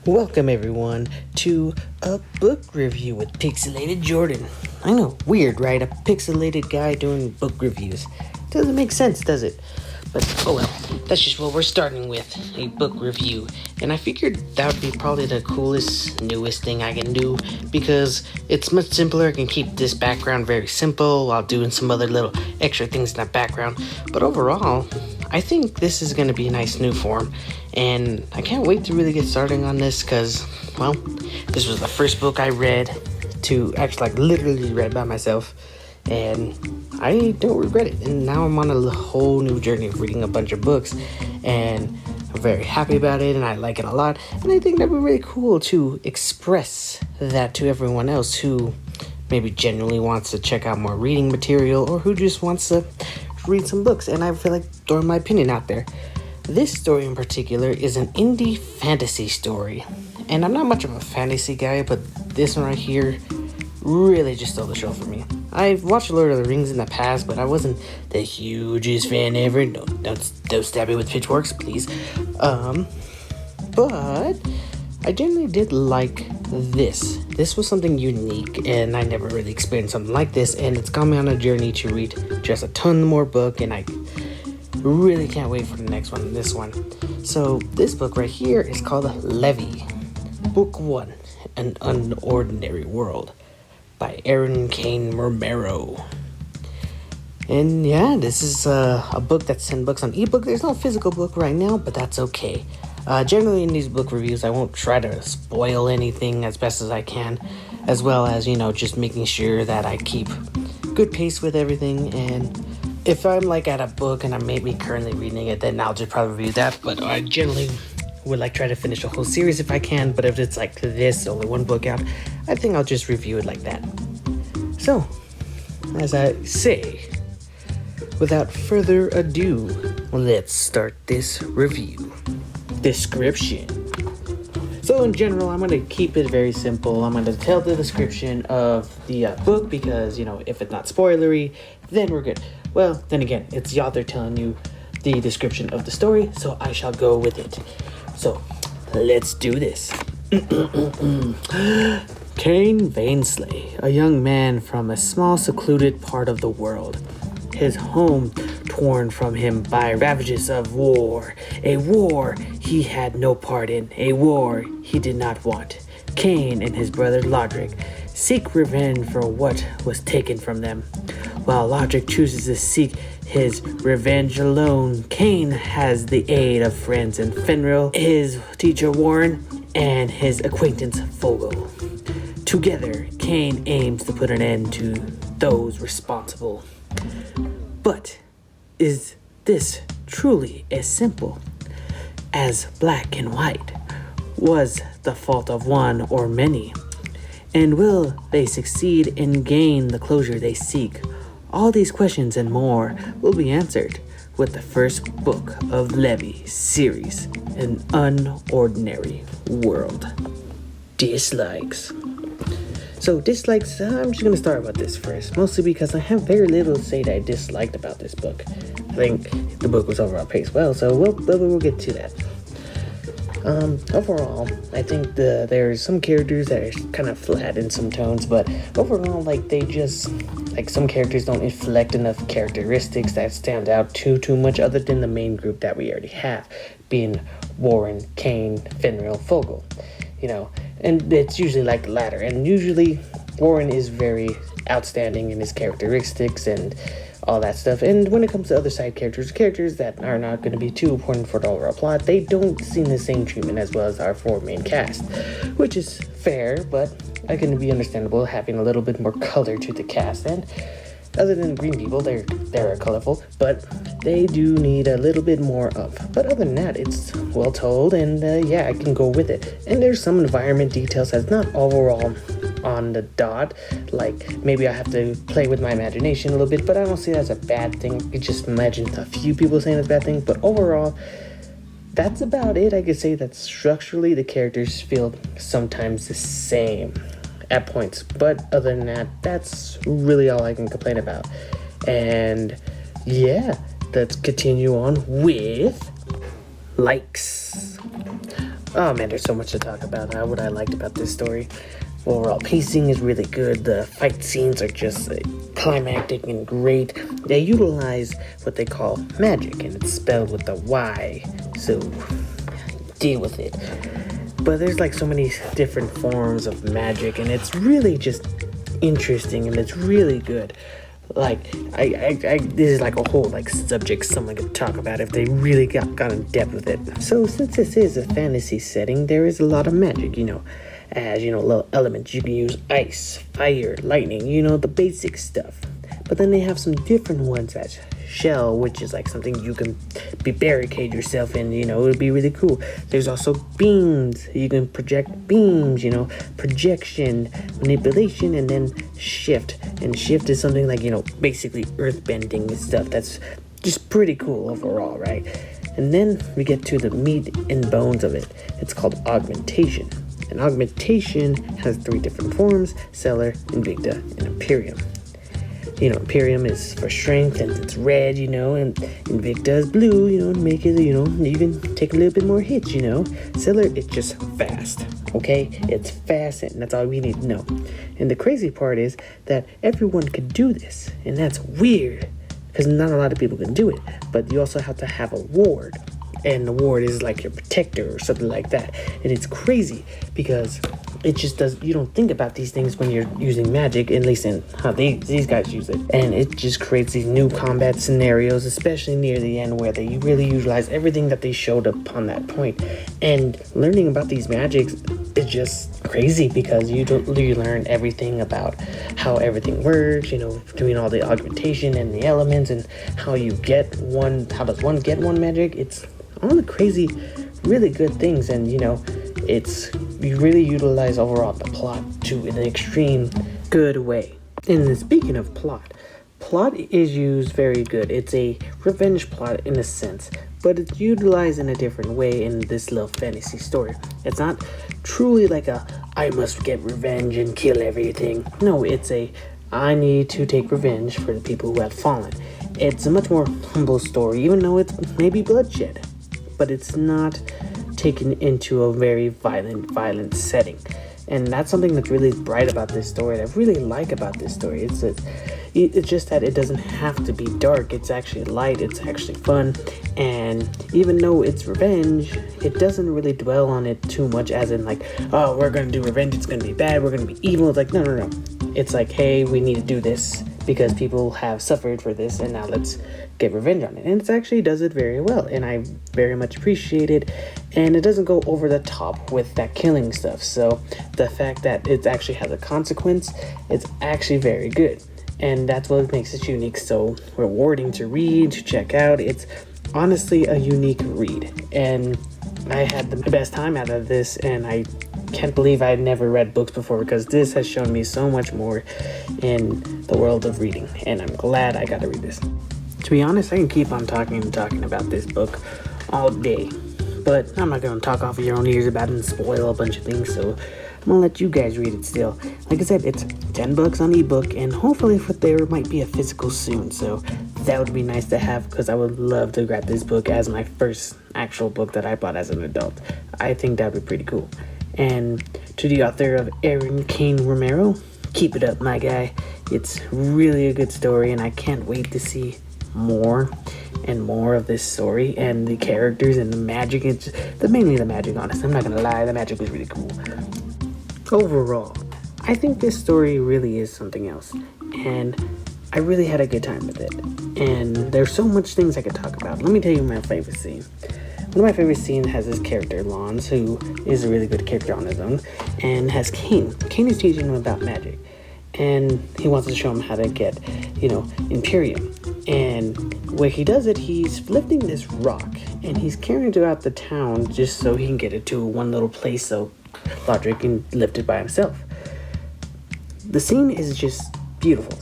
Welcome everyone to a book review with Pixelated Jordan. I know, weird, right? A pixelated guy doing book reviews. Doesn't make sense, does it? But oh well, that's just what we're starting with, a book review. And I figured that would be probably the coolest, newest thing I can do because it's much simpler. I can keep this background very simple while doing some other little extra things in that background. But overall, I think this is going to be a nice new form. And I can't wait to really get started on this because, well, this was the first book I read to actually literally read by myself. And I don't regret it. And now I'm on a whole new journey of reading a bunch of books. And I'm very happy about it. And I like it a lot. And I think that would be really cool to express that to everyone else who maybe genuinely wants to check out more reading material or who just wants to read some books. And I feel like throwing my opinion out there. This story in particular is an indie fantasy story. And I'm not much of a fantasy guy, but this one right here really just stole the show for me. I've watched Lord of the Rings in the past, but I wasn't the hugest fan ever. Don't stab me with pitchforks, please. But I generally did like this. This was something unique, and I never really experienced something like this, and it's got me on a journey to read just a ton more book, and I really can't wait for the next one, this one. So this book right here is called Levie, Book 1, An Unordinary World, by Kain Romero. And yeah, this is a book that's 10 books on ebook. There's no physical book right now, but that's okay. Generally in these book reviews, I won't try to spoil anything as best as I can, as well as, just making sure that I keep good pace with everything. And if I'm at a book and I'm maybe currently reading it, then I'll just probably review that. But I generally would try to finish the whole series if I can. But if it's this, only one book out, I think I'll just review it like that. So, as I say, without further ado, let's start this review. Description. So in general, I'm going to keep it very simple. I'm going to tell the description of the book because, if it's not spoilery, then we're good. Well, then again, it's the author telling you the description of the story, so I shall go with it. So, let's do this. Kain Vainsley, a young man from a small secluded part of the world. His home torn from him by ravages of war. A war he had no part in. A war he did not want. Kain and his brother Lodric seek revenge for what was taken from them. While Lodric chooses to seek his revenge alone, Kain has the aid of friends in Fenrir, his teacher Warren, and his acquaintance Fogel. Together, Kain aims to put an end to those responsible. But is this truly as simple as black and white? Was the fault of one or many? And will they succeed and gain the closure they seek? All these questions and more will be answered with the first book of Levie series, An Unordinary World. Dislikes. So dislikes, I'm just going to start about this first, mostly because I have very little to say that I disliked about this book. I think the book was overall paced well, so we'll get to that. Overall, I think there's some characters that are kind of flat in some tones, but overall, they just, some characters don't reflect enough characteristics that stand out too much other than the main group that we already have, being Warren, Kain, Fenrir, Fogel, and it's usually the latter, and usually Warren is very outstanding in his characteristics and all that stuff. And when it comes to other side characters that are not going to be too important for the overall plot, they don't see the same treatment as well as our four main cast, which is fair, but I can be understandable having a little bit more color to the cast. And other than green people, they're colorful, but they do need a little bit more of. But other than that, it's well told, and I can go with it. And there's some environment details that's not overall on the dot. Maybe I have to play with my imagination a little bit, but I don't see that as a bad thing. You just imagine a few people saying it's a bad thing, but overall, that's about it. I could say that structurally, the characters feel sometimes the same at points, but other than that, that's really all I can complain about. And let's continue on with likes. Oh man, there's so much to talk about. What I liked about this story. Overall pacing is really good. The fight scenes are just climactic and great. They utilize what they call magic, and it's spelled with a Y, so deal with it. But there's like so many different forms of magic, and it's really just interesting, and it's really good. Like this is like a whole like subject someone could talk about if they really got in depth with it. So since this is a fantasy setting, there is a lot of magic, as little elements. You can use ice, fire, lightning, the basic stuff. But then they have some different ones as shell, which is like something you can barricade yourself in, it would be really cool. There's also beams. You can project beams, projection, manipulation, and then shift. And shift is something like, basically earthbending and stuff. That's just pretty cool overall, right? And then we get to the meat and bones of it. It's called augmentation. And augmentation has 3 different forms: Cellar, Invicta, and Imperium. Imperium is for strength, and it's red, and Invicta is blue, and make it, you can take a little bit more hits, Cellar, it's just fast, okay? It's fast, and that's all we need to know. And the crazy part is that everyone could do this, and that's weird, because not a lot of people can do it. But you also have to have a ward, and the ward is like your protector or something like that. And it's crazy because it just does, you don't think about these things when you're using magic, at least in how these guys use it. And it just creates these new combat scenarios, especially near the end, where they really utilize everything that they showed up on that point. And learning about these magics is just crazy because you learn everything about how everything works, between all the augmentation and the elements, and how does one get one magic. It's all the crazy, really good things. And you really utilize overall the plot to an extreme good way. And speaking of plot is used very good. It's a revenge plot in a sense, but it's utilized in a different way in this little fantasy story. It's not truly like I must get revenge and kill everything. No, it's I need to take revenge for the people who have fallen. It's a much more humble story, even though it's maybe bloodshed, but it's not taken into a very violent setting. And that's something that's really bright about this story, that I really like about this story. It's just that it doesn't have to be dark. It's actually light, it's actually fun, and even though it's revenge, it doesn't really dwell on it too much, as in like, oh, we're gonna do revenge, it's gonna be bad, we're gonna be evil. It's like, no. It's like, hey, we need to do this because people have suffered for this, and now let's get revenge on it. And it actually does it very well, and I very much appreciate it. And it doesn't go over the top with that killing stuff. So the fact that it actually has a consequence, it's actually very good. And that's what makes it unique, so rewarding to read, to check out. It's honestly a unique read. And I had the best time out of this, and I can't believe I'd never read books before, because this has shown me so much more in the world of reading. And I'm glad I got to read this. To be honest, I can keep on talking about this book all day, but I'm not going to talk off of your own ears about it and spoil a bunch of things, so I'm going to let you guys read it still. Like I said, it's $10 on ebook, and hopefully there might be a physical soon, so that would be nice to have, because I would love to grab this book as my first actual book that I bought as an adult. I think that would be pretty cool. And to the author of Kain Romero, keep it up, my guy. It's really a good story, and I can't wait to see more and more of this story, and the characters and the magic. It's mainly the magic, honestly. I'm not gonna lie, the magic was really cool. Overall, I think this story really is something else, and I really had a good time with it. And there's so much things I could talk about. Let me tell you my favorite scene. One of my favorite scenes has this character, Lons, who is a really good character on his own, and has Kain. Kain is teaching him about magic, and he wants to show him how to get, Imperium. And when he does it, he's lifting this rock, and he's carrying it throughout the town just so he can get it to one little place so Lodric can lift it by himself. The scene is just beautiful.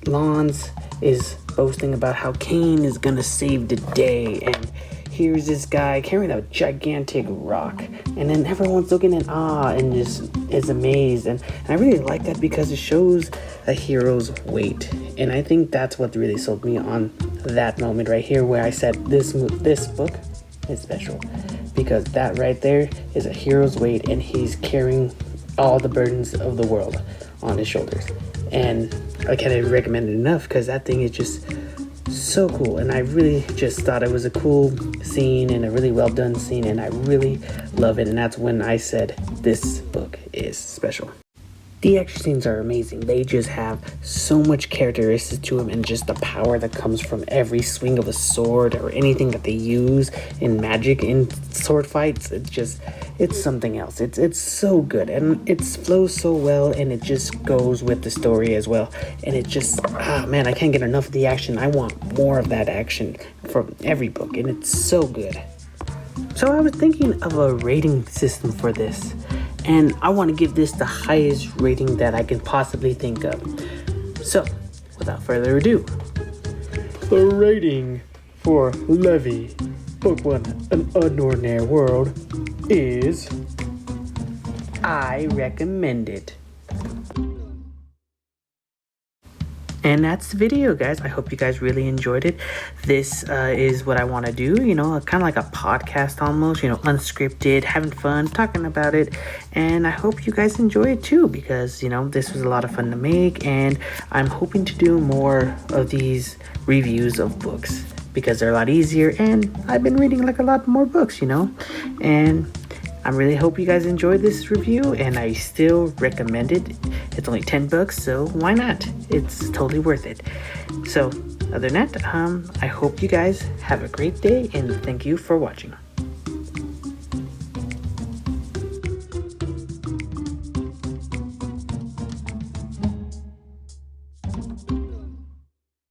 Lons is boasting about how Kain is gonna save the day, and here's this guy carrying a gigantic rock, and then everyone's looking in awe and just is amazed. And I really like that because it shows a hero's weight, and I think that's what really sold me on that moment right here, where I said this book is special because that right there is a hero's weight, and he's carrying all the burdens of the world on his shoulders. And I can't recommend it enough because that thing is just so cool, and I really just thought it was a cool scene and a really well done scene, and I really love it. And that's when I said this book is special. The action scenes are amazing. They just have so much characteristics to them, and just the power that comes from every swing of a sword or anything that they use in magic in sword fights. It's something else. It's so good, and it flows so well, and it just goes with the story as well. And it just, man, I can't get enough of the action. I want more of that action from every book, and it's so good. So I was thinking of a rating system for this, and I want to give this the highest rating that I can possibly think of. So, without further ado, the rating for Levie, Book 1, An Unordinary World, is I recommend it. And that's the video, guys. I hope you guys really enjoyed it. This is what I want to do, kind of like a podcast almost, unscripted, having fun, talking about it. And I hope you guys enjoy it too, because, this was a lot of fun to make. And I'm hoping to do more of these reviews of books because they're a lot easier. And I've been reading like a lot more books, And I really hope you guys enjoyed this review, and I still recommend it. It's only $10, so why not? It's totally worth it. So, other than that, I hope you guys have a great day, and thank you for watching.